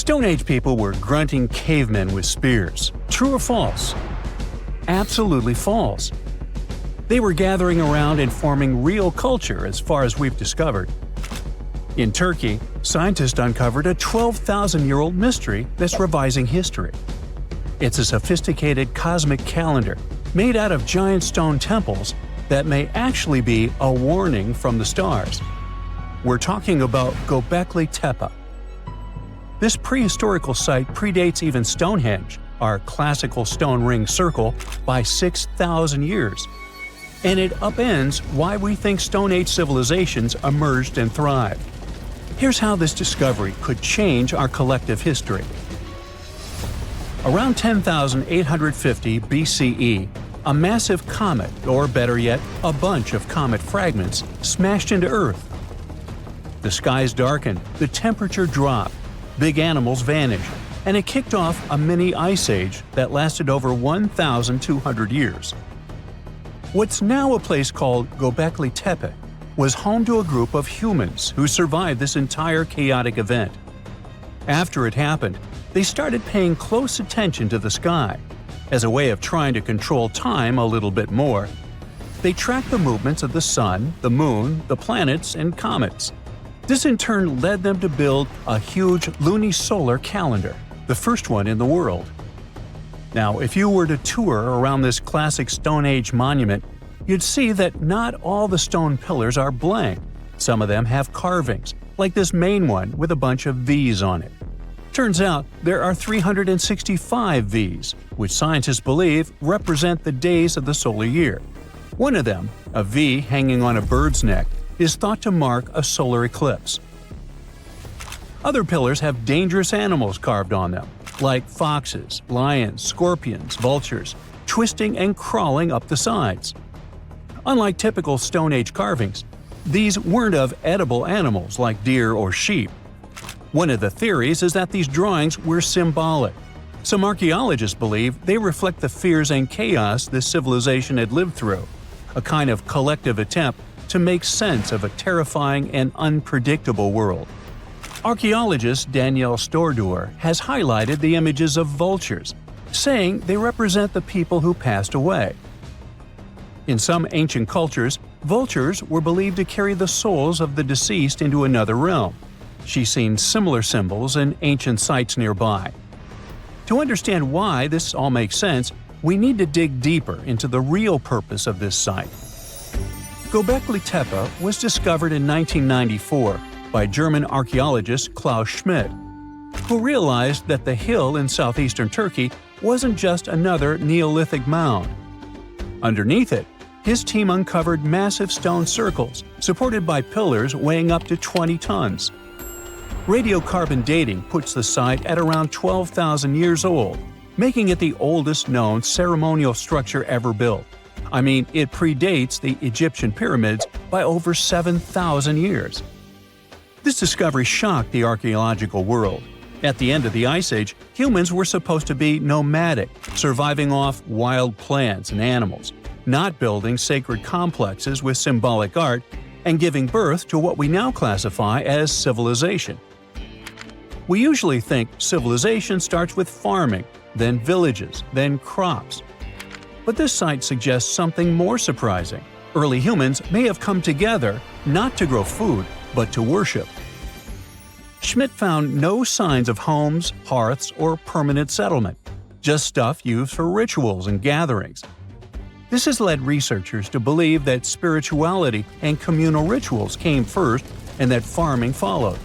Stone Age people were grunting cavemen with spears. True or false? Absolutely false. They were gathering around and forming real culture as far as we've discovered. In Turkey, scientists uncovered a 12,000-year-old mystery that's revising history. It's a sophisticated cosmic calendar made out of giant stone temples that may actually be a warning from the stars. We're talking about Göbekli Tepe. This prehistorical site predates even Stonehenge, our classical stone ring circle, by 6,000 years. And it upends why we think Stone Age civilizations emerged and thrived. Here's how this discovery could change our collective history. Around 10,850 BCE, a massive comet, or better yet, a bunch of comet fragments, smashed into Earth. The skies darkened, the temperature dropped, big animals vanished, and it kicked off a mini ice age that lasted over 1,200 years. What's now a place called Göbekli Tepe was home to a group of humans who survived this entire chaotic event. After it happened, they started paying close attention to the sky. As a way of trying to control time a little bit more, they tracked the movements of the sun, the moon, the planets, and comets. This in turn led them to build a huge lunisolar calendar, the first one in the world. Now, if you were to tour around this classic Stone Age monument, you'd see that not all the stone pillars are blank. Some of them have carvings, like this main one with a bunch of V's on it. Turns out there are 365 V's, which scientists believe represent the days of the solar year. One of them, a V hanging on a bird's neck, is thought to mark a solar eclipse. Other pillars have dangerous animals carved on them, like foxes, lions, scorpions, vultures, twisting and crawling up the sides. Unlike typical Stone Age carvings, these weren't of edible animals like deer or sheep. One of the theories is that these drawings were symbolic. Some archaeologists believe they reflect the fears and chaos this civilization had lived through, a kind of collective attempt to make sense of a terrifying and unpredictable world. Archaeologist Danielle Stordour has highlighted the images of vultures, saying they represent the people who passed away. In some ancient cultures, vultures were believed to carry the souls of the deceased into another realm. She's seen similar symbols in ancient sites nearby. To understand why this all makes sense, we need to dig deeper into the real purpose of this site. Göbekli Tepe was discovered in 1994 by German archaeologist Klaus Schmidt, who realized that the hill in southeastern Turkey wasn't just another Neolithic mound. Underneath it, his team uncovered massive stone circles supported by pillars weighing up to 20 tons. Radiocarbon dating puts the site at around 12,000 years old, making it the oldest known ceremonial structure ever built. I mean, it predates the Egyptian pyramids by over 7,000 years. This discovery shocked the archaeological world. At the end of the Ice Age, humans were supposed to be nomadic, surviving off wild plants and animals, not building sacred complexes with symbolic art, and giving birth to what we now classify as civilization. We usually think civilization starts with farming, then villages, then crops. But this site suggests something more surprising. Early humans may have come together not to grow food, but to worship. Schmidt found no signs of homes, hearths, or permanent settlement, just stuff used for rituals and gatherings. This has led researchers to believe that spirituality and communal rituals came first and that farming followed.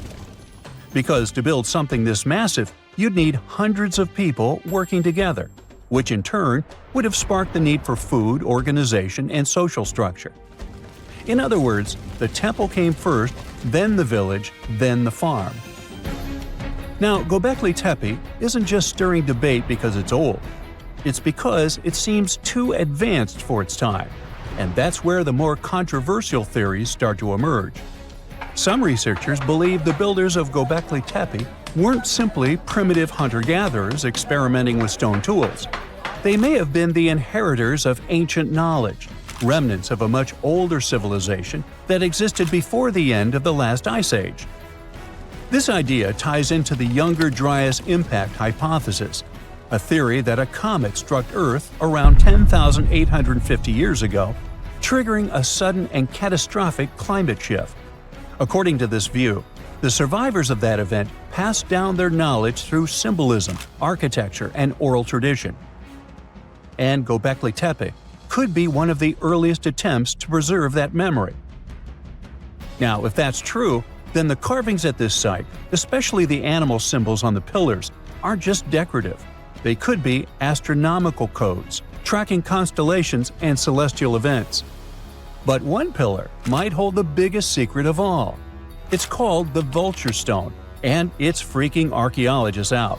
Because to build something this massive, you'd need hundreds of people working together, which in turn would have sparked the need for food, organization, and social structure. In other words, the temple came first, then the village, then the farm. Now, Göbekli Tepe isn't just stirring debate because it's old. It's because it seems too advanced for its time, and that's where the more controversial theories start to emerge. Some researchers believe the builders of Göbekli Tepe weren't simply primitive hunter-gatherers experimenting with stone tools. They may have been the inheritors of ancient knowledge, remnants of a much older civilization that existed before the end of the last ice age. This idea ties into the Younger Dryas impact hypothesis, a theory that a comet struck Earth around 10,850 years ago, triggering a sudden and catastrophic climate shift. According to this view, the survivors of that event passed down their knowledge through symbolism, architecture, and oral tradition. And Göbekli Tepe could be one of the earliest attempts to preserve that memory. Now, if that's true, then the carvings at this site, especially the animal symbols on the pillars, aren't just decorative. They could be astronomical codes, tracking constellations and celestial events. But one pillar might hold the biggest secret of all. It's called the Vulture Stone, and it's freaking archaeologists out.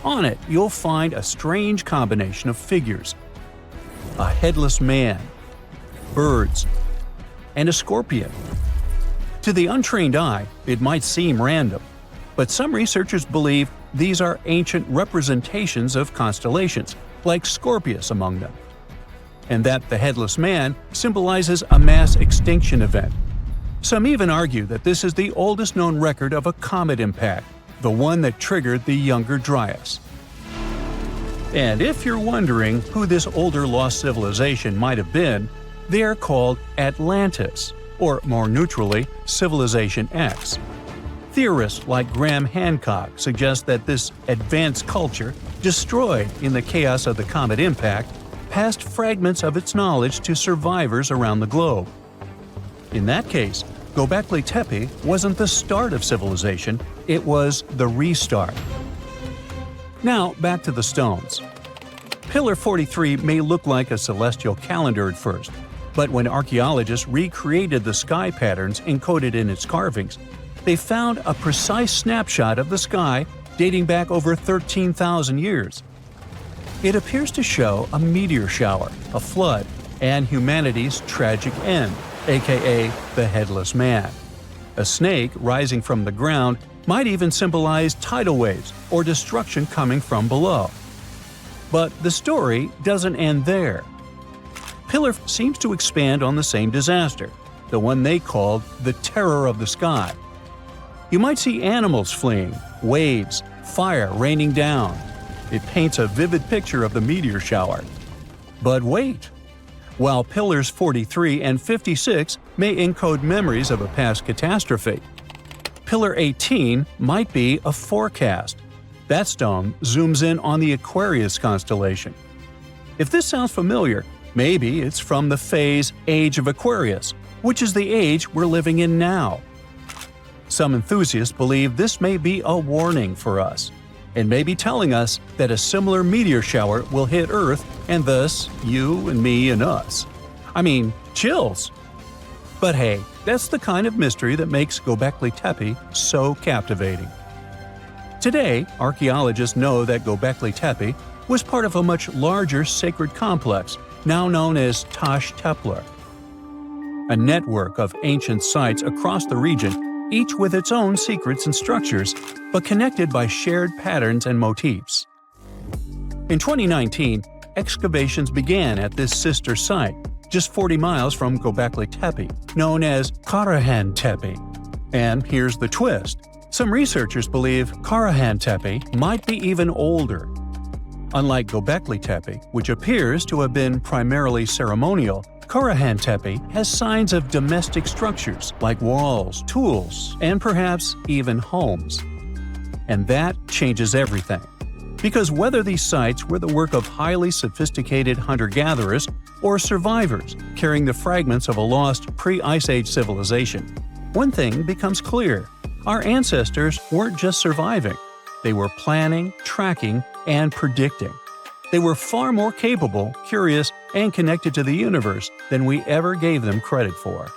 On it, you'll find a strange combination of figures: a headless man, birds, and a scorpion. To the untrained eye, it might seem random, but some researchers believe these are ancient representations of constellations, like Scorpius among them, and that the headless man symbolizes a mass extinction event. Some even argue that this is the oldest known record of a comet impact, the one that triggered the Younger Dryas. And if you're wondering who this older lost civilization might have been, they are called Atlantis, or more neutrally, Civilization X. Theorists like Graham Hancock suggest that this advanced culture, destroyed in the chaos of the comet impact, passed fragments of its knowledge to survivors around the globe. In that case, Göbekli Tepe wasn't the start of civilization, it was the restart. Now, back to the stones. Pillar 43 may look like a celestial calendar at first, but when archaeologists recreated the sky patterns encoded in its carvings, they found a precise snapshot of the sky dating back over 13,000 years. It appears to show a meteor shower, a flood, and humanity's tragic end, aka the Headless Man. A snake rising from the ground might even symbolize tidal waves or destruction coming from below. But the story doesn't end there. Pillar seems to expand on the same disaster, the one they called the Terror of the Sky. You might see animals fleeing, waves, fire raining down. It paints a vivid picture of the meteor shower. But wait! While Pillars 43 and 56 may encode memories of a past catastrophe, Pillar 18 might be a forecast. That stone zooms in on the Aquarius constellation. If this sounds familiar, maybe it's from the phase Age of Aquarius, which is the age we're living in now. Some enthusiasts believe this may be a warning for us, and may be telling us that a similar meteor shower will hit Earth and thus you and me and us. I mean, chills! But hey, that's the kind of mystery that makes Göbekli Tepe so captivating. Today, archaeologists know that Göbekli Tepe was part of a much larger sacred complex, now known as Taş Tepeler. A network of ancient sites across the region, each with its own secrets and structures, but connected by shared patterns and motifs. In 2019, excavations began at this sister site, just 40 miles from Göbekli Tepe, known as Karahan Tepe. And here's the twist. Some researchers believe Karahan Tepe might be even older. Unlike Göbekli Tepe, which appears to have been primarily ceremonial, Karahan Tepe has signs of domestic structures like walls, tools, and perhaps even homes. And that changes everything. Because whether these sites were the work of highly sophisticated hunter-gatherers or survivors carrying the fragments of a lost pre-Ice Age civilization, one thing becomes clear. Our ancestors weren't just surviving. They were planning, tracking, and predicting. They were far more capable, curious, and connected to the universe than we ever gave them credit for.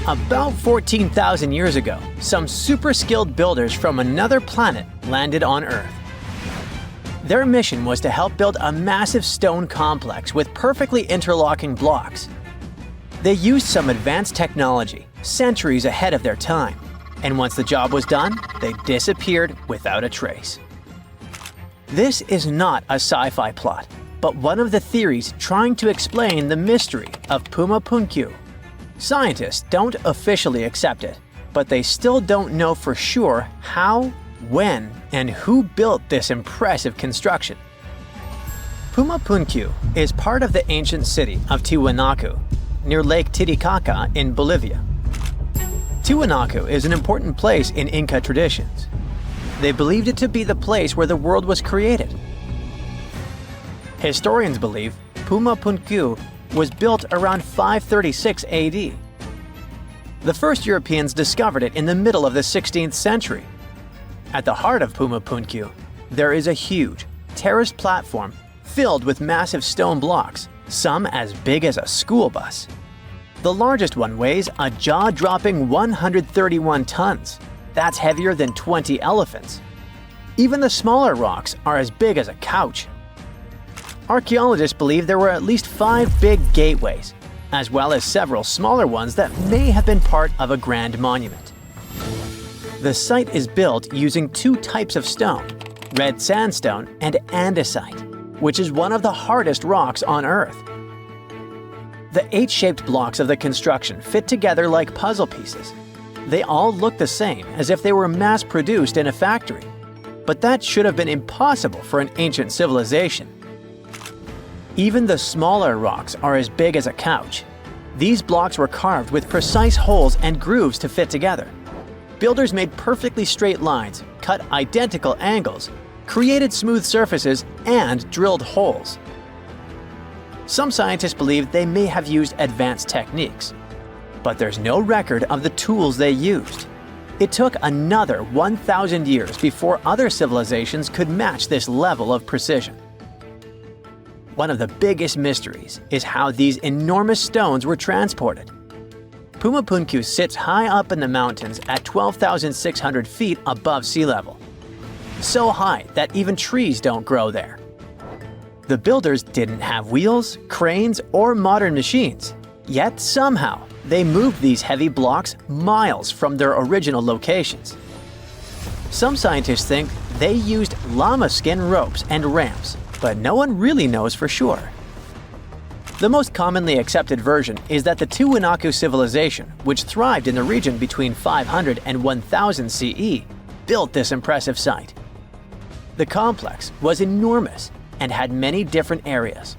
About 14,000 years ago, some super-skilled builders from another planet landed on Earth. Their mission was to help build a massive stone complex with perfectly interlocking blocks. They used some advanced technology, centuries ahead of their time, and once the job was done, they disappeared without a trace. This is not a sci-fi plot, but one of the theories trying to explain the mystery of Puma Punku. Scientists don't officially accept it, but they still don't know for sure how, when, and who built this impressive construction. Pumapunku is part of the ancient city of Tiwanaku, near Lake Titicaca in Bolivia. Tiwanaku is an important place in Inca traditions. They believed it to be the place where the world was created. Historians believe Pumapunku was built around 536 AD. The first Europeans discovered it in the middle of the 16th century. At the heart of Pumapunku, there is a huge, terraced platform filled with massive stone blocks, some as big as a school bus. The largest one weighs a jaw-dropping 131 tons. That's heavier than 20 elephants. Even the smaller rocks are as big as a couch. Archaeologists believe there were at least 5 big gateways, as well as several smaller ones that may have been part of a grand monument. The site is built using 2 types of stone, red sandstone and andesite, which is one of the hardest rocks on Earth. The 8-shaped blocks of the construction fit together like puzzle pieces. They all look the same, as if they were mass-produced in a factory. But that should have been impossible for an ancient civilization. Even the smaller rocks are as big as a couch. These blocks were carved with precise holes and grooves to fit together. Builders made perfectly straight lines, cut identical angles, created smooth surfaces, and drilled holes. Some scientists believe they may have used advanced techniques, but there's no record of the tools they used. It took another 1,000 years before other civilizations could match this level of precision. One of the biggest mysteries is how these enormous stones were transported. Pumapunku sits high up in the mountains at 12,600 feet above sea level. So high that even trees don't grow there. The builders didn't have wheels, cranes, or modern machines, yet somehow they moved these heavy blocks miles from their original locations. Some scientists think they used llama skin ropes and ramps, but no one really knows for sure. The most commonly accepted version is that the Tiwanaku civilization, which thrived in the region between 500 and 1000 CE, built this impressive site. The complex was enormous and had many different areas.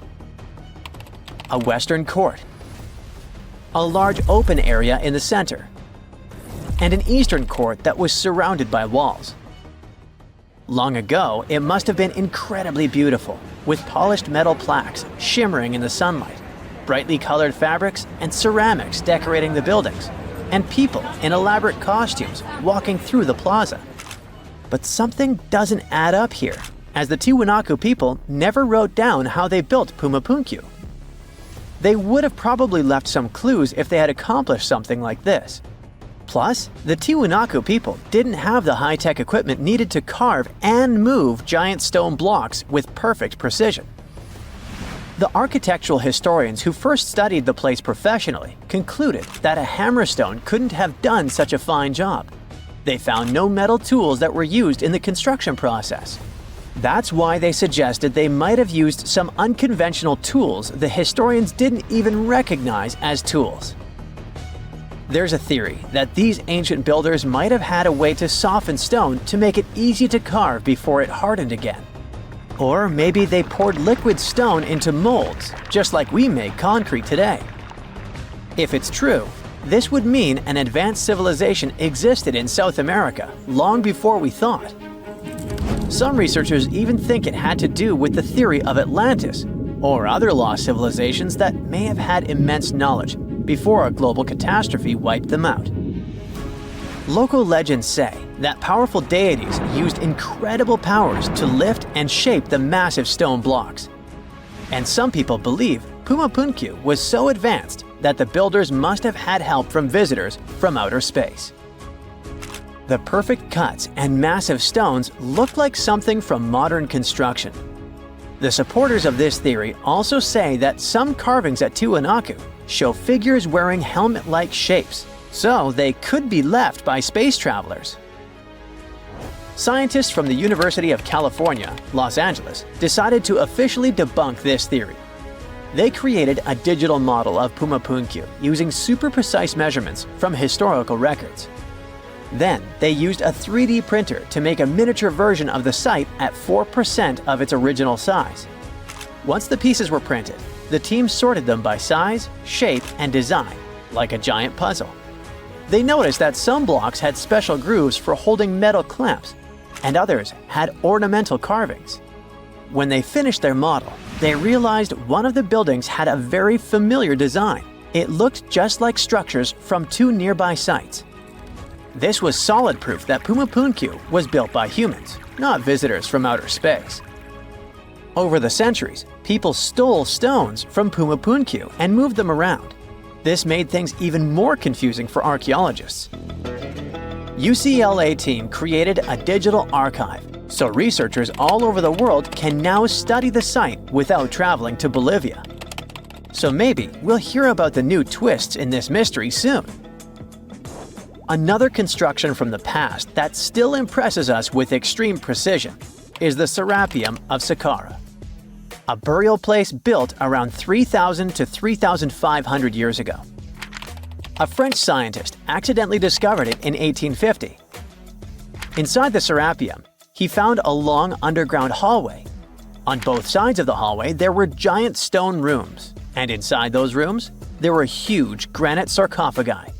A western court, a large open area in the center, and an eastern court that was surrounded by walls. Long ago, it must have been incredibly beautiful, with polished metal plaques shimmering in the sunlight, brightly colored fabrics and ceramics decorating the buildings, and people in elaborate costumes walking through the plaza. But something doesn't add up here, as the Tiwanaku people never wrote down how they built Pumapunku. They would have probably left some clues if they had accomplished something like this. Plus, the Tiwanaku people didn't have the high-tech equipment needed to carve and move giant stone blocks with perfect precision. The architectural historians who first studied the place professionally concluded that a hammerstone couldn't have done such a fine job. They found no metal tools that were used in the construction process. That's why they suggested they might have used some unconventional tools the historians didn't even recognize as tools. There's a theory that these ancient builders might have had a way to soften stone to make it easy to carve before it hardened again. Or maybe they poured liquid stone into molds, just like we make concrete today. If it's true, this would mean an advanced civilization existed in South America long before we thought. Some researchers even think it had to do with the theory of Atlantis, or other lost civilizations that may have had immense knowledge before a global catastrophe wiped them out. Local legends say that powerful deities used incredible powers to lift and shape the massive stone blocks. And some people believe Pumapunku was so advanced that the builders must have had help from visitors from outer space. The perfect cuts and massive stones look like something from modern construction. The supporters of this theory also say that some carvings at Tiwanaku show figures wearing helmet-like shapes, so they could be left by space travelers. Scientists from the University of California, Los Angeles, decided to officially debunk this theory. They created a digital model of Pumapunku using super precise measurements from historical records. Then, they used a 3D printer to make a miniature version of the site at 4% of its original size. Once the pieces were printed, the team sorted them by size, shape, and design, like a giant puzzle. They noticed that some blocks had special grooves for holding metal clamps, and others had ornamental carvings. When they finished their model, they realized one of the buildings had a very familiar design. It looked just like structures from two nearby sites. This was solid proof that Pumapunku was built by humans, not visitors from outer space. Over the centuries, people stole stones from Pumapunku and moved them around. This made things even more confusing for archaeologists. UCLA team created a digital archive, so researchers all over the world can now study the site without traveling to Bolivia. So maybe we'll hear about the new twists in this mystery soon. Another construction from the past that still impresses us with extreme precision is the Serapeum of Saqqara, a burial place built around 3,000 to 3,500 years ago. A French scientist accidentally discovered it in 1850. Inside the Serapeum, he found a long underground hallway. On both sides of the hallway, there were giant stone rooms, and inside those rooms, there were huge granite sarcophagi.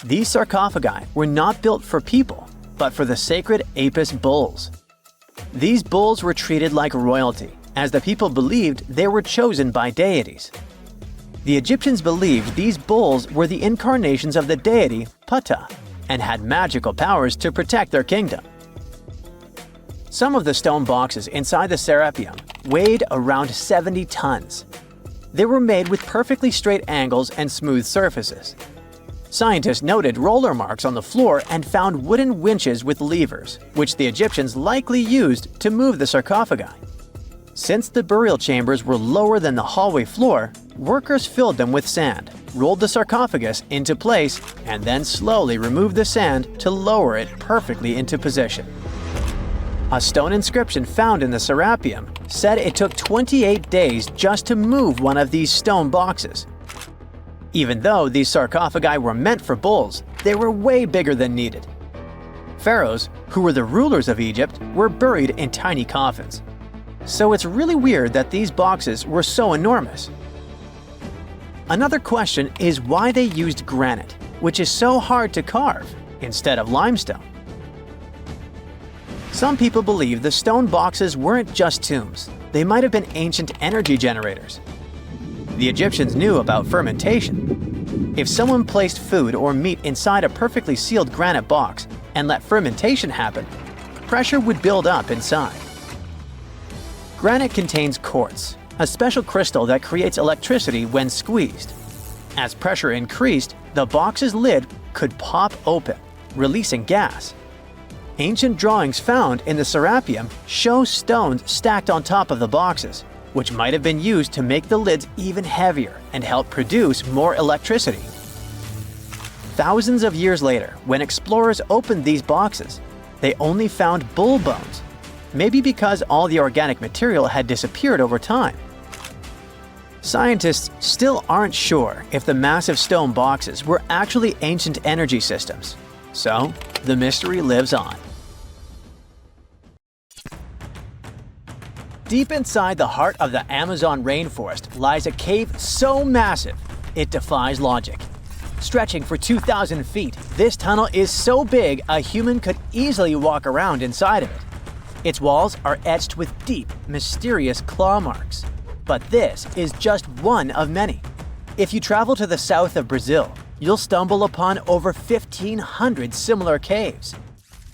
These sarcophagi were not built for people, but for the sacred Apis bulls. These bulls were treated like royalty, as the people believed they were chosen by deities. The Egyptians believed these bulls were the incarnations of the deity Ptah and had magical powers to protect their kingdom. Some of the stone boxes inside the Serapeum weighed around 70 tons. They were made with perfectly straight angles and smooth surfaces. Scientists noted roller marks on the floor and found wooden winches with levers, which the Egyptians likely used to move the sarcophagi. Since the burial chambers were lower than the hallway floor, workers filled them with sand, rolled the sarcophagus into place, and then slowly removed the sand to lower it perfectly into position. A stone inscription found in the Serapeum said it took 28 days just to move one of these stone boxes. Even though these sarcophagi were meant for bulls, they were way bigger than needed. Pharaohs, who were the rulers of Egypt, were buried in tiny coffins. So it's really weird that these boxes were so enormous. Another question is why they used granite, which is so hard to carve, instead of limestone. Some people believe the stone boxes weren't just tombs. They might have been ancient energy generators. The Egyptians knew about fermentation. If someone placed food or meat inside a perfectly sealed granite box and let fermentation happen, pressure would build up inside. Granite contains quartz, a special crystal that creates electricity when squeezed. As pressure increased, the box's lid could pop open, releasing gas. Ancient drawings found in the Serapeum show stones stacked on top of the boxes, which might have been used to make the lids even heavier and help produce more electricity. Thousands of years later, when explorers opened these boxes, they only found bull bones, maybe because all the organic material had disappeared over time. Scientists still aren't sure if the massive stone boxes were actually ancient energy systems, so the mystery lives on. Deep inside the heart of the Amazon rainforest lies a cave so massive, it defies logic. Stretching for 2,000 feet, this tunnel is so big a human could easily walk around inside of it. Its walls are etched with deep, mysterious claw marks. But this is just one of many. If you travel to the south of Brazil, you'll stumble upon over 1,500 similar caves,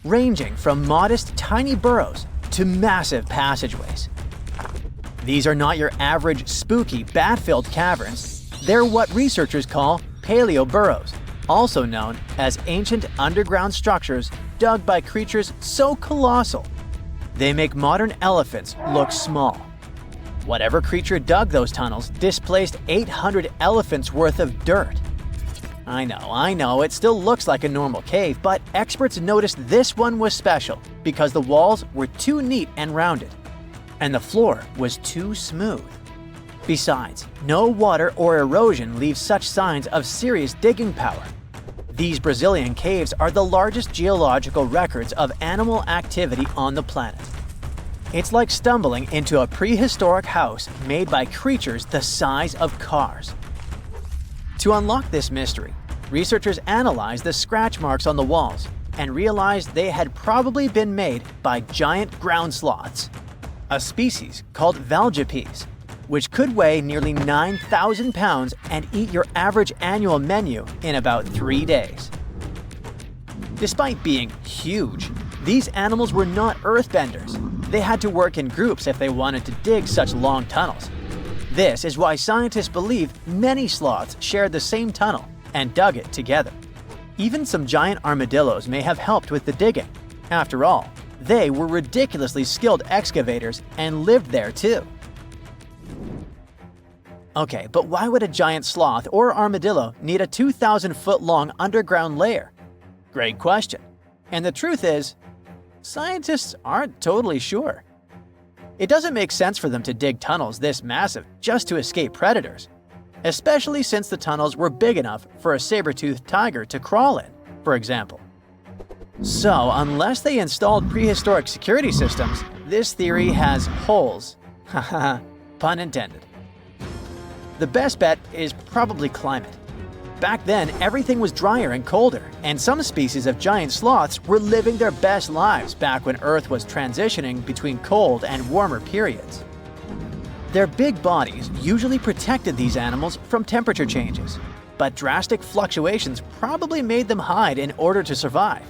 ranging from modest tiny burrows to massive passageways. These are not your average spooky, bat-filled caverns. They're what researchers call paleo burrows, also known as ancient underground structures dug by creatures so colossal they make modern elephants look small. Whatever creature dug those tunnels displaced 800 elephants worth of dirt. I know, it still looks like a normal cave, but experts noticed this one was special because the walls were too neat and rounded, and the floor was too smooth. Besides, no water or erosion leaves such signs of serious digging power. These Brazilian caves are the largest geological records of animal activity on the planet. It's like stumbling into a prehistoric house made by creatures the size of cars. To unlock this mystery, researchers analyzed the scratch marks on the walls and realized they had probably been made by giant ground sloths, a species called valgipes, which could weigh nearly 9,000 pounds and eat your average annual menu in about 3 days. Despite being huge, these animals were not earthbenders. They had to work in groups if they wanted to dig such long tunnels. This is why scientists believe many sloths shared the same tunnel and dug it together. Even some giant armadillos may have helped with the digging. After all, they were ridiculously skilled excavators and lived there too. Okay, but why would a giant sloth or armadillo need a 2,000-foot-long underground lair? Great question. And the truth is, scientists aren't totally sure. It doesn't make sense for them to dig tunnels this massive just to escape predators, especially since the tunnels were big enough for a saber-toothed tiger to crawl in, for example. So, unless they installed prehistoric security systems, this theory has holes. Haha, pun intended. The best bet is probably climate. Back then, everything was drier and colder, and some species of giant sloths were living their best lives back when Earth was transitioning between cold and warmer periods. Their big bodies usually protected these animals from temperature changes, but drastic fluctuations probably made them hide in order to survive.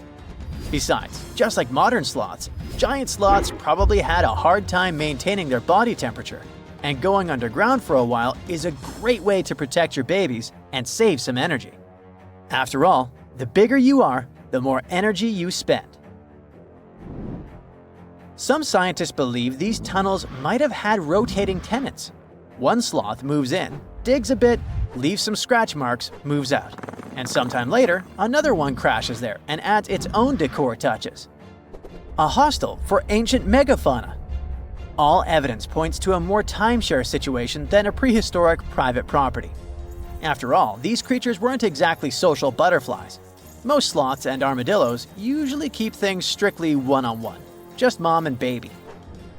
Besides, just like modern sloths, giant sloths probably had a hard time maintaining their body temperature, and going underground for a while is a great way to protect your babies and save some energy. After all, the bigger you are, the more energy you spend. Some scientists believe these tunnels might have had rotating tenants. One sloth moves in, digs a bit, leaves some scratch marks, moves out. And sometime later, another one crashes there and adds its own decor touches. A hostel for ancient megafauna. All evidence points to a more timeshare situation than a prehistoric private property. After all, these creatures weren't exactly social butterflies. Most sloths and armadillos usually keep things strictly one-on-one, just mom and baby.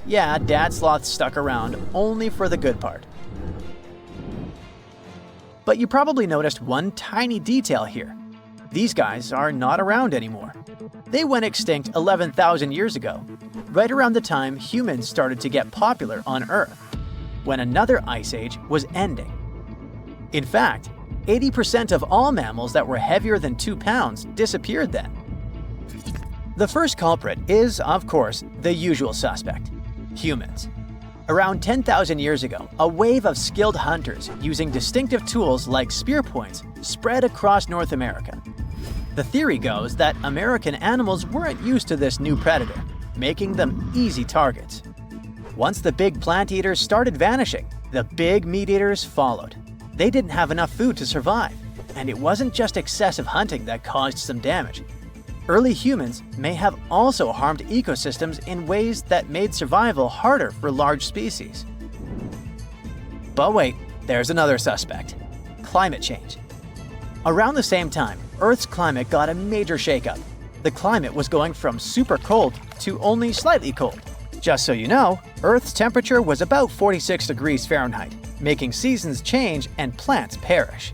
Yeah, dad sloth stuck around only for the good part. But you probably noticed one tiny detail here. These guys are not around anymore. They went extinct 11,000 years ago, right around the time humans started to get popular on Earth, when another ice age was ending. In fact, 80% of all mammals that were heavier than 2 pounds disappeared then. The first culprit is, of course, the usual suspect: humans. Around 10,000 years ago, a wave of skilled hunters using distinctive tools like spear points spread across North America. The theory goes that American animals weren't used to this new predator, making them easy targets. Once the big plant eaters started vanishing, the big meat eaters followed. They didn't have enough food to survive, and it wasn't just excessive hunting that caused some damage. Early humans may have also harmed ecosystems in ways that made survival harder for large species. But wait, there's another suspect: climate change. Around the same time, Earth's climate got a major shakeup. The climate was going from super cold to only slightly cold. Just so you know, Earth's temperature was about 46 degrees Fahrenheit, making seasons change and plants perish.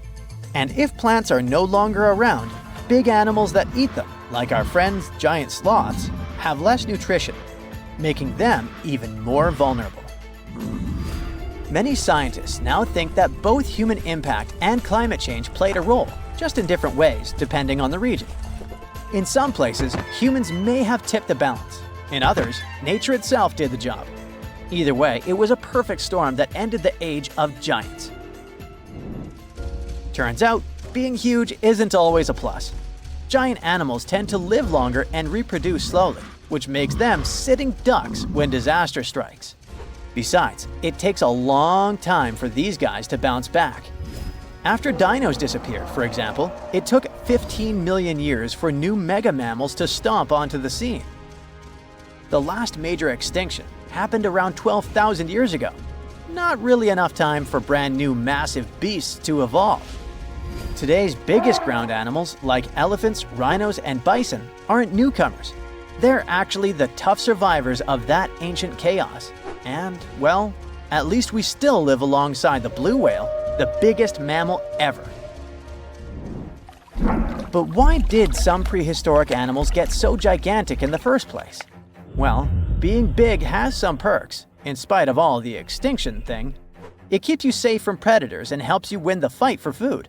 And if plants are no longer around, big animals that eat them, like our friends giant sloths, have less nutrition, making them even more vulnerable. Many scientists now think that both human impact and climate change played a role, just in different ways depending on the region. In some places, humans may have tipped the balance. In others, nature itself did the job. Either way, it was a perfect storm that ended the age of giants. Turns out, being huge isn't always a plus. Giant animals tend to live longer and reproduce slowly, which makes them sitting ducks when disaster strikes. Besides, it takes a long time for these guys to bounce back. After dinos disappeared, for example, it took 15 million years for new mega mammals to stomp onto the scene. The last major extinction happened around 12,000 years ago. not really enough time for brand new massive beasts to evolve. Today's biggest ground animals, like elephants, rhinos, and bison, aren't newcomers. They're actually the tough survivors of that ancient chaos. And, well, at least we still live alongside the blue whale, the biggest mammal ever. But why did some prehistoric animals get so gigantic in the first place? Well, being big has some perks, in spite of all the extinction thing. It keeps you safe from predators and helps you win the fight for food.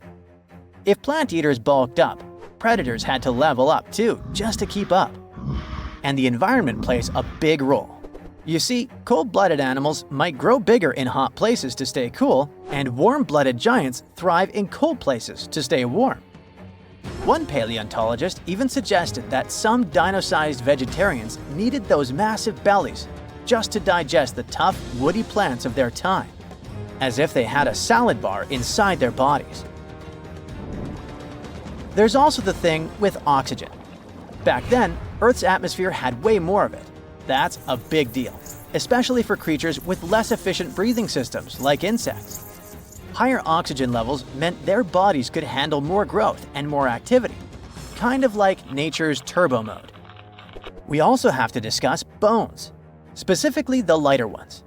If plant eaters bulked up, predators had to level up too, just to keep up. And the environment plays a big role. You see, cold-blooded animals might grow bigger in hot places to stay cool, and warm-blooded giants thrive in cold places to stay warm. One paleontologist even suggested that some dino-sized vegetarians needed those massive bellies just to digest the tough, woody plants of their time, as if they had a salad bar inside their bodies. There's also the thing with oxygen. Back then, Earth's atmosphere had way more of it. That's a big deal, especially for creatures with less efficient breathing systems like insects. Higher oxygen levels meant their bodies could handle more growth and more activity, kind of like nature's turbo mode. We also have to discuss bones, specifically the lighter ones.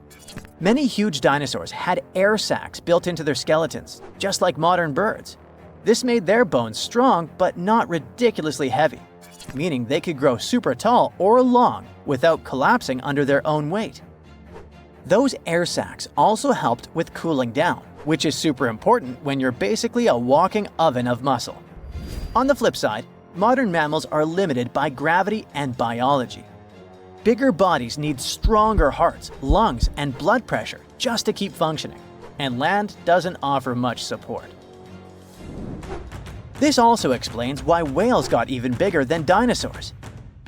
Many huge dinosaurs had air sacs built into their skeletons, just like modern birds. This made their bones strong but not ridiculously heavy, meaning they could grow super tall or long without collapsing under their own weight. Those air sacs also helped with cooling down, which is super important when you're basically a walking oven of muscle. On the flip side, modern mammals are limited by gravity and biology. Bigger bodies need stronger hearts, lungs, and blood pressure just to keep functioning, and land doesn't offer much support. This also explains why whales got even bigger than dinosaurs.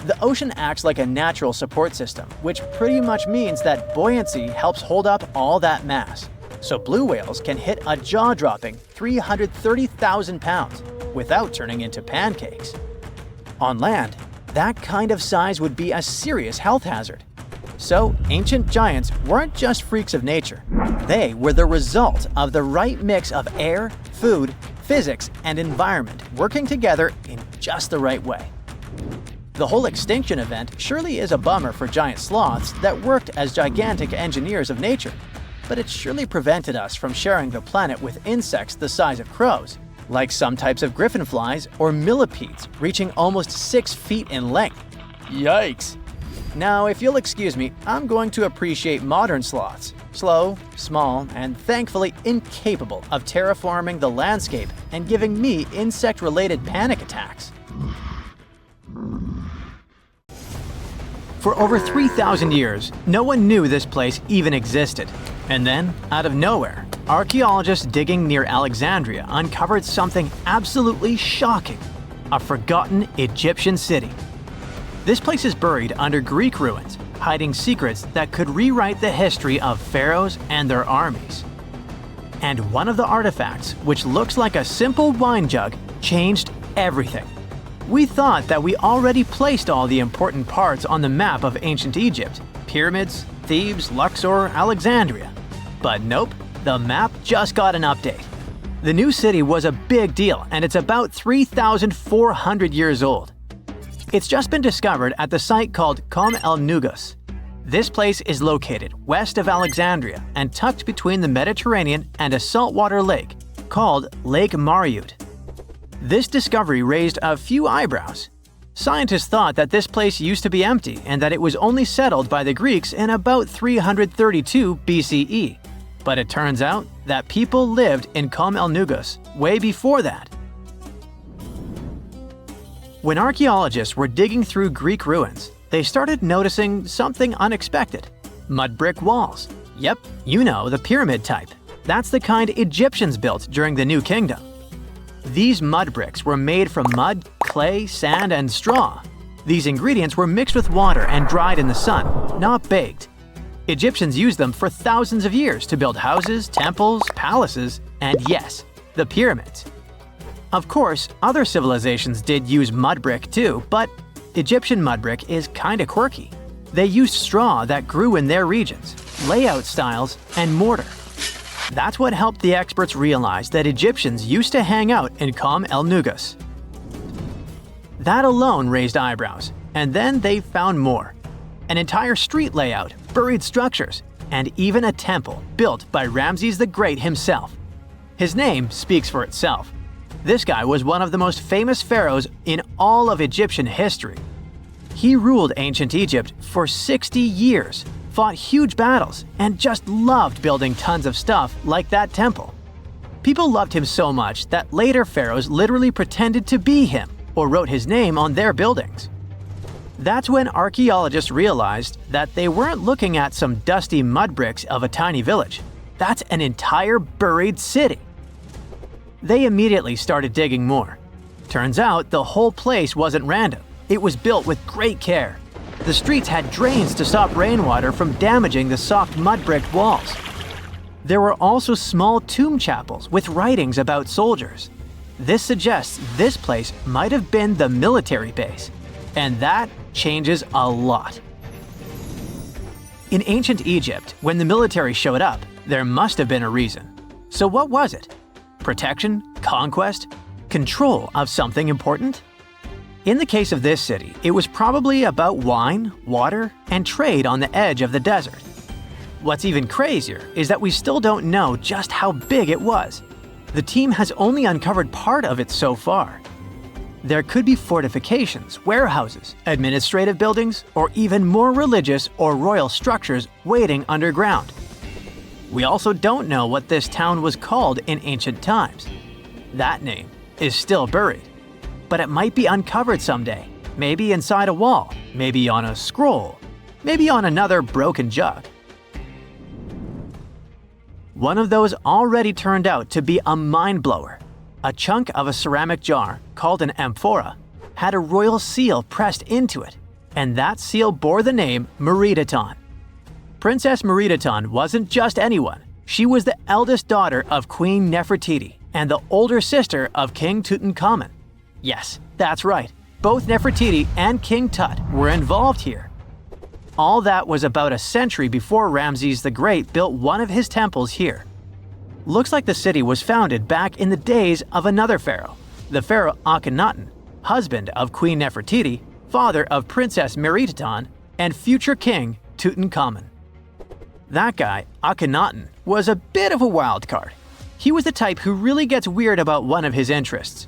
The ocean acts like a natural support system, which pretty much means that buoyancy helps hold up all that mass. So blue whales can hit a jaw-dropping 330,000 pounds without turning into pancakes. On land, that kind of size would be a serious health hazard. So ancient giants weren't just freaks of nature. They were the result of the right mix of air, food, physics, and environment working together in just the right way. The whole extinction event surely is a bummer for giant sloths that worked as gigantic engineers of nature, but it surely prevented us from sharing the planet with insects the size of crows, like some types of griffin flies or millipedes reaching almost 6 feet in length. Yikes! Now, if you'll excuse me, I'm going to appreciate modern sloths. Slow, small, and thankfully incapable of terraforming the landscape and giving me insect-related panic attacks. For over 3,000 years, no one knew this place even existed. And then, out of nowhere, archaeologists digging near Alexandria uncovered something absolutely shocking: a forgotten Egyptian city. This place is buried under Greek ruins, hiding secrets that could rewrite the history of pharaohs and their armies. And one of the artifacts, which looks like a simple wine jug, changed everything. We thought that we already placed all the important parts on the map of ancient Egypt: pyramids, Thebes, Luxor, Alexandria. But nope, the map just got an update. The new city was a big deal, and it's about 3,400 years old. It's just been discovered at the site called Kom el Nugus. This place is located west of Alexandria and tucked between the Mediterranean and a saltwater lake called Lake Mariut. This discovery raised a few eyebrows. Scientists thought that this place used to be empty and that it was only settled by the Greeks in about 332 BCE. But it turns out that people lived in Kom el Nugus way before that. When archaeologists were digging through Greek ruins, they started noticing something unexpected: mud brick walls. Yep, you know, the pyramid type. That's the kind Egyptians built during the New Kingdom. These mud bricks were made from mud, clay, sand, and straw. These ingredients were mixed with water and dried in the sun, not baked. Egyptians used them for thousands of years to build houses, temples, palaces, and yes, the pyramids. Of course, other civilizations did use mud brick too, but Egyptian mud brick is kinda quirky. They used straw that grew in their regions, layout styles, and mortar. That's what helped the experts realize that Egyptians used to hang out in Qom el-Nugus. That alone raised eyebrows, and then they found more. An entire street layout, buried structures, and even a temple built by Ramses the Great himself. His name speaks for itself. This guy was one of the most famous pharaohs in all of Egyptian history. He ruled ancient Egypt for 60 years, fought huge battles, and just loved building tons of stuff like that temple. People loved him so much that later pharaohs literally pretended to be him or wrote his name on their buildings. That's when archaeologists realized that they weren't looking at some dusty mud bricks of a tiny village. That's an entire buried city. They immediately started digging more. Turns out the whole place wasn't random. It was built with great care. The streets had drains to stop rainwater from damaging the soft mud-brick walls. There were also small tomb chapels with writings about soldiers. This suggests this place might have been the military base, and that changes a lot. In ancient Egypt, when the military showed up, there must have been a reason. So what was it? Protection? Conquest? Control of something important? In the case of this city, it was probably about wine, water, and trade on the edge of the desert. What's even crazier is that we still don't know just how big it was. The team has only uncovered part of it so far. There could be fortifications, warehouses, administrative buildings, or even more religious or royal structures waiting underground. We also don't know what this town was called in ancient times. That name is still buried. But it might be uncovered someday, maybe inside a wall, maybe on a scroll, maybe on another broken jug. One of those already turned out to be a mind-blower. A chunk of a ceramic jar, called an amphora, had a royal seal pressed into it, and that seal bore the name Meredaton. Princess Meredaton wasn't just anyone. She was the eldest daughter of Queen Nefertiti and the older sister of King Tutankhamun. Yes, that's right. Both Nefertiti and King Tut were involved here. All that was about a century before Ramses the Great built one of his temples here. Looks like the city was founded back in the days of another pharaoh, the pharaoh Akhenaten, husband of Queen Nefertiti, father of Princess Meredaton, and future king Tutankhamun. That guy, Akhenaten, was a bit of a wild card. He was the type who really gets weird about one of his interests.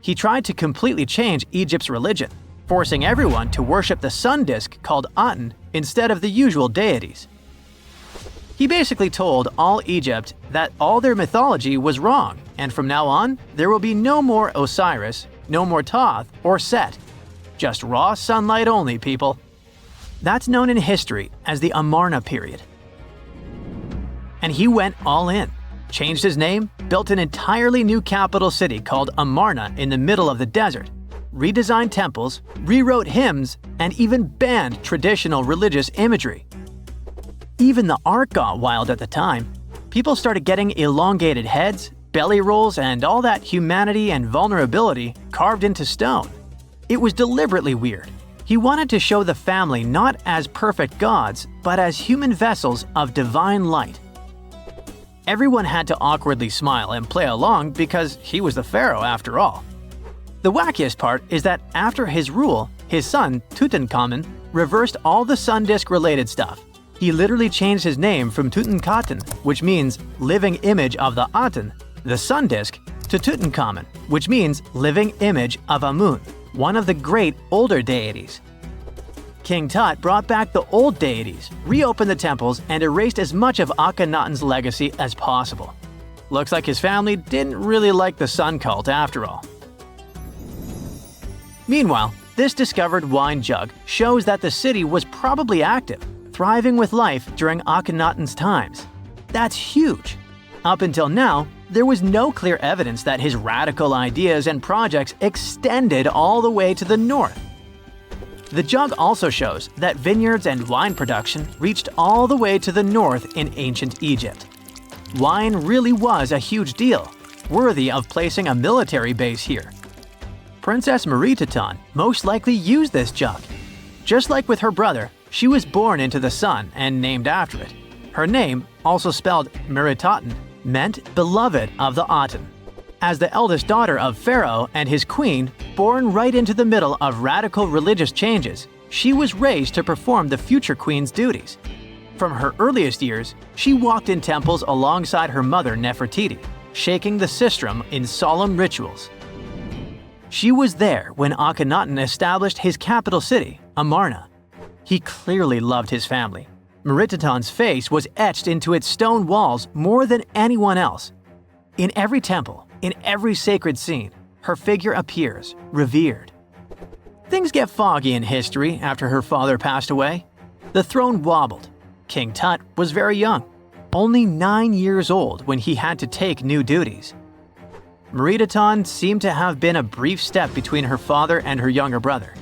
He tried to completely change Egypt's religion, forcing everyone to worship the sun disk called Aten instead of the usual deities. He basically told all Egypt that all their mythology was wrong, and from now on, there will be no more Osiris, no more Thoth or Set. Just raw sunlight only, people. That's known in history as the Amarna period. And he went all in. Changed his name, built an entirely new capital city called Amarna in the middle of the desert, redesigned temples, rewrote hymns, and even banned traditional religious imagery. Even the art got wild at the time. People started getting elongated heads, belly rolls, and all that humanity and vulnerability carved into stone. It was deliberately weird. He wanted to show the family not as perfect gods, but as human vessels of divine light. Everyone had to awkwardly smile and play along because he was the pharaoh after all. The wackiest part is that after his rule, his son, Tutankhamun, reversed all the sun disk-related stuff. He literally changed his name from Tutankhaten, which means living image of the Aten, the sun disk, to Tutankhamun, which means living image of Amun, one of the great older deities. King Tut brought back the old deities, reopened the temples, and erased as much of Akhenaten's legacy as possible. Looks like his family didn't really like the sun cult after all. Meanwhile, this discovered wine jug shows that the city was probably active, thriving with life during Akhenaten's times. That's huge. Up until now, there was no clear evidence that his radical ideas and projects extended all the way to the north. The jug also shows that vineyards and wine production reached all the way to the north in ancient Egypt. Wine really was a huge deal, worthy of placing a military base here. Princess Meredaton most likely used this jug. Just like with her brother, She was born into the sun and named after it. Her name, also spelled Meritaten, meant beloved of the Aten. As the eldest daughter of Pharaoh and his queen, born right into the middle of radical religious changes, she was raised to perform the future queen's duties. From her earliest years, she walked in temples alongside her mother Nefertiti, shaking the sistrum in solemn rituals. She was there when Akhenaten established his capital city, Amarna. He clearly loved his family. Meritaten's face was etched into its stone walls more than anyone else. In every temple, in every sacred scene, her figure appears, revered. Things get foggy in history after her father passed away. The throne wobbled. King Tut was very young, only 9 years old when he had to take new duties. Meritaten seemed to have been a brief step between her father and her younger brother.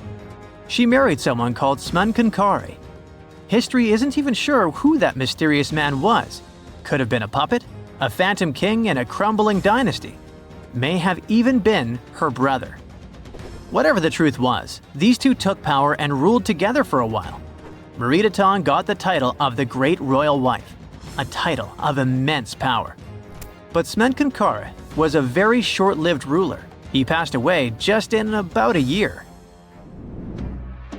She married someone called Smenkhkare. History isn't even sure who that mysterious man was. Could have been a puppet, a phantom king in a crumbling dynasty. May have even been her brother. Whatever the truth was, these two took power and ruled together for a while. Meritaten got the title of the Great Royal Wife, a title of immense power. But Smenkhkare was a very short-lived ruler. He passed away just in about a year.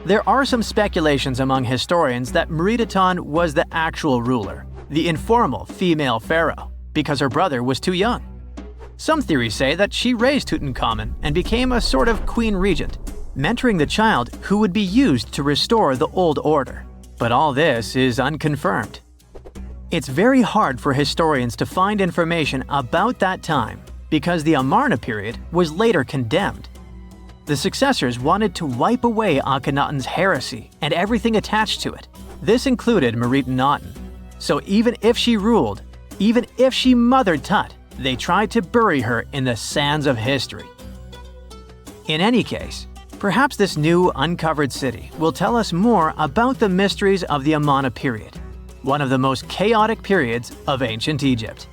There are some speculations among historians that Meritaten was the actual ruler, the informal female pharaoh, because her brother was too young. Some theories say that she raised Tutankhamun and became a sort of queen regent, mentoring the child who would be used to restore the old order. But all this is unconfirmed. It's very hard for historians to find information about that time because the Amarna period was later condemned. The successors wanted to wipe away Akhenaten's heresy and everything attached to it. This included Meritaten. So even if she ruled, even if she mothered Tut, they tried to bury her in the sands of history. In any case, perhaps this new uncovered city will tell us more about the mysteries of the Amarna period, one of the most chaotic periods of ancient Egypt.